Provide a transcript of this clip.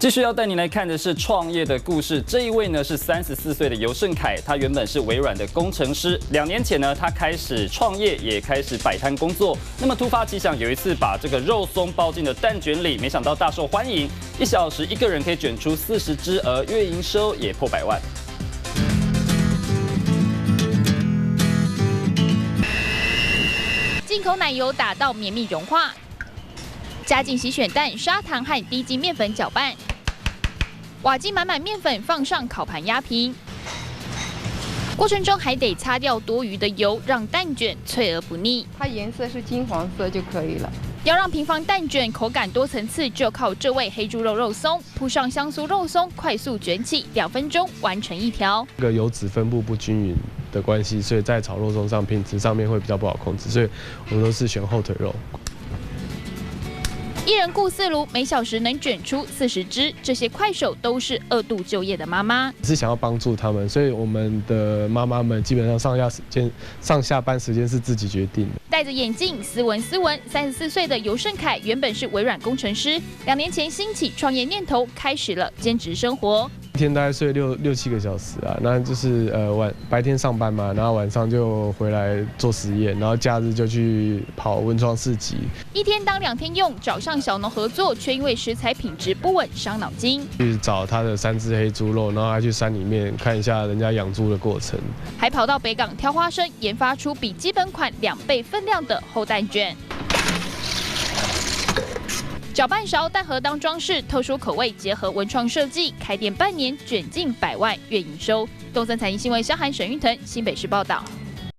继续要带您来看的是创业的故事。这一位呢是34岁的尤胜凯，他原本是微软的工程师。2年前呢，他开始创业，也开始摆摊工作。那么突发奇想，有一次把这个肉松包进了蛋卷里，没想到大受欢迎，1小时一个人可以卷出40只，而月营收也破100万。进口奶油打到绵密融化，加进洗选蛋、砂糖和低筋面粉搅拌。 瓦基满满面粉放上烤盘压平，过程中还得擦掉多余的油，让蛋卷脆而不腻。它颜色是金黄色就可以了。要让平房蛋卷口感多层次，就靠这味黑猪肉肉松，铺上香酥肉松，快速卷起，2分钟完成一条。这个油脂分布不均匀的关系，所以在炒肉松上品质上面会比较不好控制，所以我们都是选后腿肉。 1人雇4炉，每小时能卷出40只。这些快手都是2度就业的妈妈，是想要帮助他们，所以我们的妈妈们基本上上下班时间是自己决定的。戴着眼镜，斯文，34岁的尤胜凯原本是微软工程师，2年前兴起创业念头，开始了兼职生活。 一天大概睡6、7个小时啊，那就是白天上班嘛，然后晚上就回来做实验，然后假日就去跑文创市集。1天当2天用，找上小农合作，却因为食材品质不稳，伤脑筋。去找他的3只黑猪肉，然后还去山里面看一下人家养猪的过程，还跑到北港挑花生，研发出比基本款2倍分量的厚蛋卷。 搅拌勺、蛋盒当装饰，特殊口味结合文创设计，开店半年卷进100万月营收。东森财经新闻，萧涵、沈运腾，新北市报道。